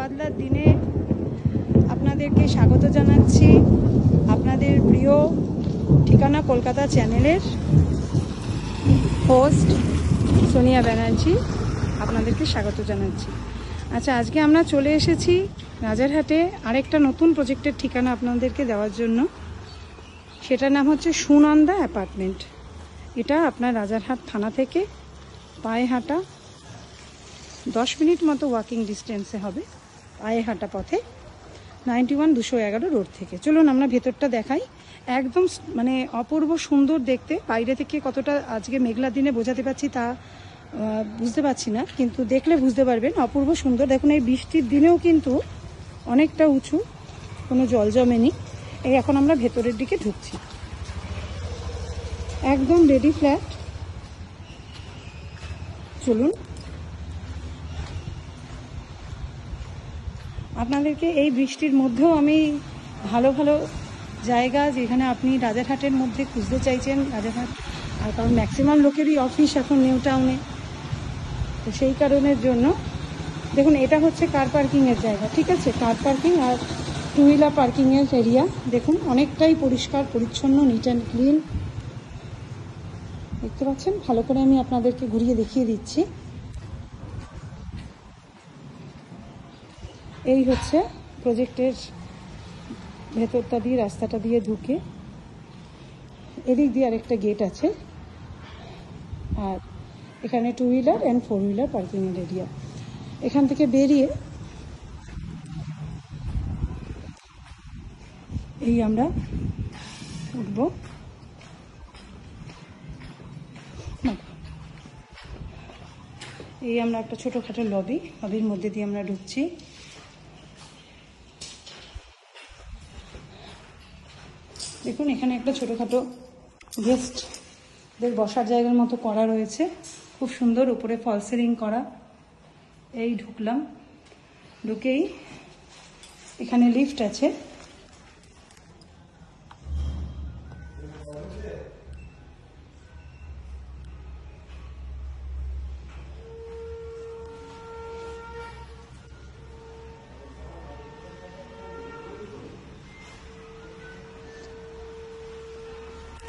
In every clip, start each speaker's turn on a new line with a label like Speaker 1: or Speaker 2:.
Speaker 1: তবাদলার দিনে আপনাদেরকে স্বাগত জানাচ্ছি আপনাদের প্রিয় ঠিকানা কলকাতা চ্যানেলের হোস্ট সোনিয়া ব্যানার্জি আপনাদেরকে স্বাগত জানাচ্ছি। আচ্ছা, আজকে আমরা চলে এসেছি রাজারহাটে আরেকটা নতুন প্রজেক্টের ঠিকানা আপনাদেরকে দেওয়ার জন্য। সেটার নাম হচ্ছে সুনন্দা অ্যাপার্টমেন্ট। এটা আপনার রাজারহাট থানা থেকে পায়ে হাঁটা 10 মিনিট মতো ওয়াকিং ডিস্টেন্সে হবে, পায়ে হাঁটা পথে 91-211 রোড থেকে। চলুন আমরা ভেতরটা দেখাই। একদম মানে অপূর্ব সুন্দর দেখতে। বাইরে থেকে কতটা আজকে মেঘলার দিনে বোঝাতে পারছি তা বুঝতে পারছি না, কিন্তু দেখলে বুঝতে পারবেন অপূর্ব সুন্দর। দেখুন, এই বৃষ্টির দিনেও কিন্তু অনেকটা উঁচু, কোনো জল জমেনি। এই এখন আমরা ভেতরের দিকে ঢুকছি। একদম রেডি ফ্ল্যাট। চলুন আপনাদেরকে এই বৃষ্টির মধ্যেও আমি ভালো ভালো জায়গা যেখানে আপনি রাজারহাটের মধ্যে খুঁজতে চাইছেন, রাজারহাট আর কারণ ম্যাক্সিমাম লোকেরই অফিস এখন নিউ টাউনে, তো সেই কারণের জন্য দেখুন এটা হচ্ছে কার পার্কিংয়ের জায়গা, ঠিক আছে? কার পার্কিং আর টু হুইলার পার্কিংয়ের এরিয়া। দেখুন অনেকটাই পরিষ্কার পরিচ্ছন্ন, নিট অ্যান্ড ক্লিন। দেখতে পাচ্ছেন? ভালো করে আমি আপনাদেরকে ঘুরিয়ে দেখিয়ে দিচ্ছি। এই হচ্ছে প্রজেক্টের ভেতরটা দিয়ে, রাস্তাটা দিয়ে ঢুকে এদিক দিয়ে আরেকটা গেট আছে, আর এখানে two wheeler and four wheeler পার্কিংয়ের এরিয়া। এখান থেকে বেরিয়ে এই আমরা উঠব। এই আমরা একটা ছোটোখাটো লবির মধ্যে দিয়ে আমরা ঢুকছি। দেখুন এখানে একটা ছোটোখাটো গেস্টদের বসার জায়গার মতো করা রয়েছে, খুব সুন্দর, উপরে ফল সিলিং করা। এই ঢুকলাম, ঢুকেই এখানে লিফট আছে।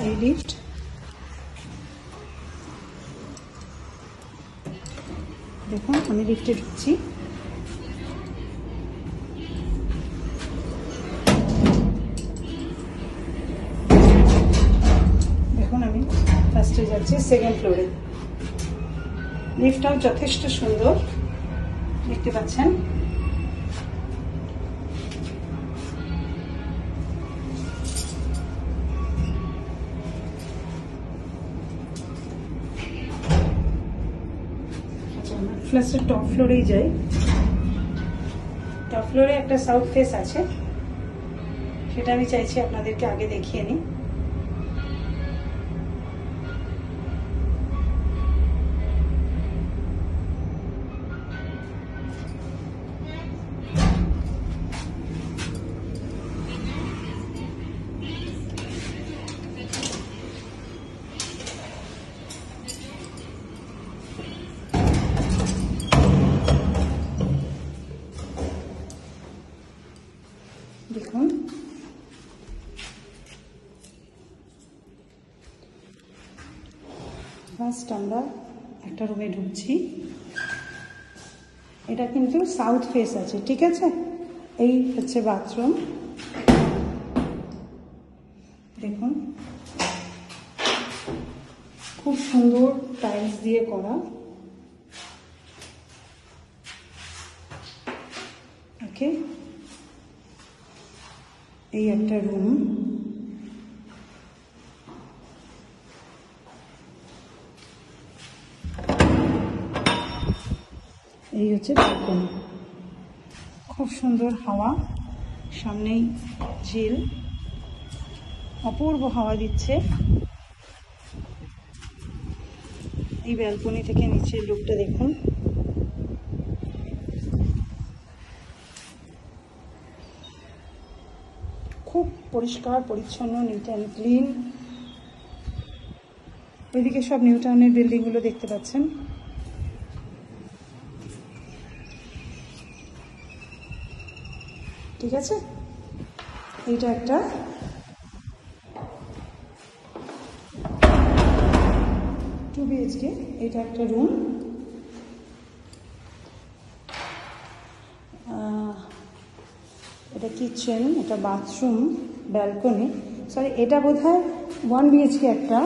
Speaker 1: এই লিফট, দেখুন আমি লিফটে ঢুকছি। দেখুন আমি ফার্স্টে যাচ্ছি, সেকেন্ড ফ্লোরে। লিফটটাও যথেষ্ট সুন্দর, দেখতে পাচ্ছেন। ফ্ল্যাটের টপ ফ্লোরেই যাই। টপ ফ্লোরে একটা সাউথ ফেস আছে, সেটা আমি চাইছি আপনাদেরকে আগে দেখিয়ে নিই। দেখুন ফার্স্ট আমরা একটা রুমে ঢুকছি। এটা কিন্তু সাউথ ফেস আছে, ঠিক আছে? এই হচ্ছে বাথরুম। দেখুন খুব সুন্দর টাইলস দিয়ে করা। ওকে, এই একটা রুম। এই হচ্ছে ব্যালকনি, খুব সুন্দর হাওয়া, সামনেই ঝিল, অপূর্ব হাওয়া দিচ্ছে। এই ব্যালকনি থেকে নিচের লুকটা দেখুন। খুব পরিষ্কার পরিচ্ছন্ন, নিট অ্যান্ড ক্লিন। এদিকে সব নিউ টাউনের বিল্ডিংগুলো দেখতে পাচ্ছেন। ঠিক আছে, এইটা একটা 2 BHK, এটা একটা রুম। এটা কিচেন, এটা বাথরুম, ব্যালকনি, সরি এটা বোধহয় 1 BHK একটা,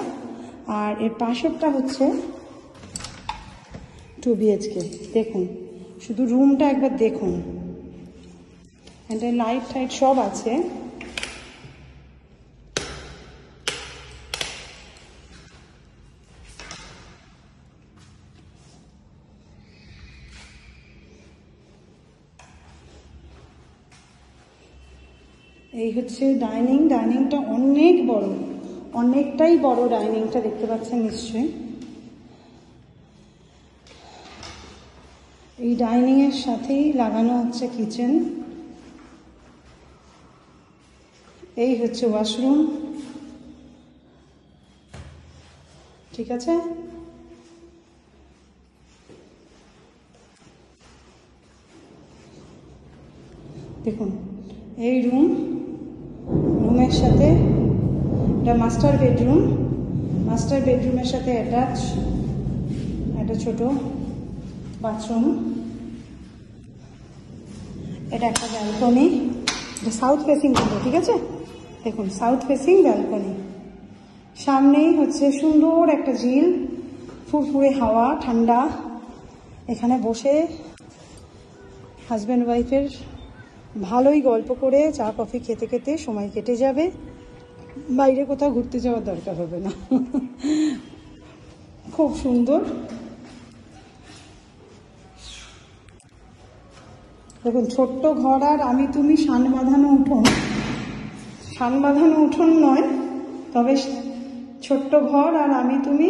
Speaker 1: আর এর পাশেরটা হচ্ছে 2 BHK। দেখুন শুধু রুমটা একবার দেখুন, এটা লাইট টাইট সব আছে। এই হচ্ছে ডাইনিং, ডাইনিংটা অনেক বড়, অনেকটাই বড় ডাইনিংটা, দেখতে পাচ্ছেন নিশ্চয়ই। এই ডাইনিং এর সাথেই লাগানো হচ্ছে কিচেন। এই হচ্ছে ওয়াশরুম, ঠিক আছে। দেখুন এই রুমের সাথে এটা মাস্টার বেডরুম, মাস্টার বেডরুমের সাথে অ্যাটাচ একটা ছোট বাথরুম। এটা একটা ব্যালকনি, এটা সাউথ ফেসিং উইন্ডো, ঠিক আছে। দেখুন সাউথ ফেসিং ব্যালকনি, সামনেই হচ্ছে সুন্দর একটা ঝিল, ফুরফুরে হাওয়া, ঠান্ডা। এখানে বসে হাজব্যান্ড ওয়াইফের ভালোই গল্প করে চা কফি খেতে খেতে সময় কেটে যাবে, বাইরে কোথাও ঘুরতে যাওয়ার দরকার হবে না। খুব সুন্দর। দেখুন ছোট্ট ঘর আর আমি তুমি শান বাঁধানো উঠোন, শান বাঁধানো উঠোন নয়, তবে ছোট্ট ঘর আর আমি তুমি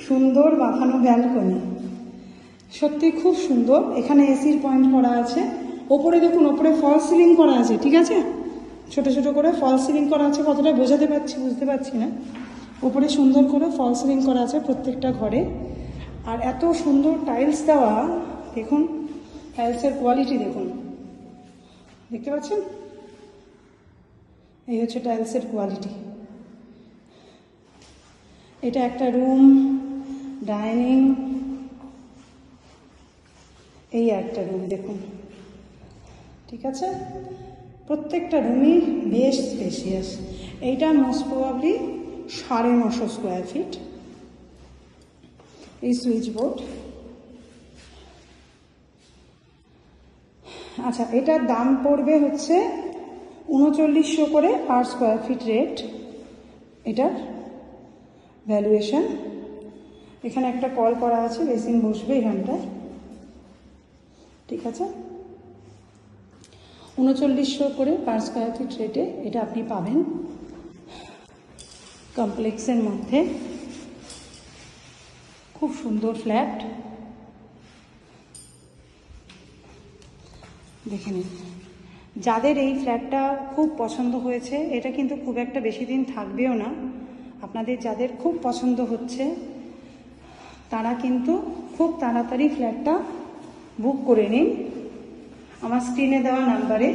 Speaker 1: সুন্দর বাঁধানো ব্যালকনি, সত্যি খুব সুন্দর। এখানে এসির পয়েন্ট করা আছে, ওপরে দেখুন ওপরে ফল সিলিং করা আছে, ঠিক আছে, ছোট ছোট করে ফল সিলিং করা আছে। কতটা বোঝাতে পারছি বুঝতে পারছি না, ওপরে সুন্দর করে ফল সিলিং করা আছে প্রত্যেকটা ঘরে। আর এত সুন্দর টাইলস দেওয়া, দেখুন টাইলসের কোয়ালিটি দেখুন, দেখতে পাচ্ছেন, এই হচ্ছে টাইলসের কোয়ালিটি। এটা একটা রুম, ডাইনিং, এই একটা রুম দেখুন, ঠিক আছে। প্রত্যেকটা রুমই বেশ স্পেশিয়াস। এইটা মোস্ট প্রবাবলি 950 স্কোয়ার ফিট। এই সুইচ বোর্ড, আচ্ছা এটার দাম পড়বে হচ্ছে 3900 করে পার স্কোয়ার ফিট রেট, এটার ভ্যালুয়েশন। এখানে একটা কল করা আছে, বেসিন বসবে এখানটায়, ঠিক আছে। 3900 করে পার স্কোয়ার ফিট রেটে এটা আপনি পাবেন কমপ্লেক্সের মধ্যে। খুব সুন্দর ফ্ল্যাট, দেখে নিন। যাদের এই ফ্ল্যাটটা খুব পছন্দ হয়েছে, এটা কিন্তু খুব একটা বেশি দিন থাকবেও না, আপনাদের যাদের খুব পছন্দ হচ্ছে তারা কিন্তু খুব তাড়াতাড়ি ফ্ল্যাটটা বুক করে নিন আমার স্ক্রিনে দেওয়া নাম্বারে।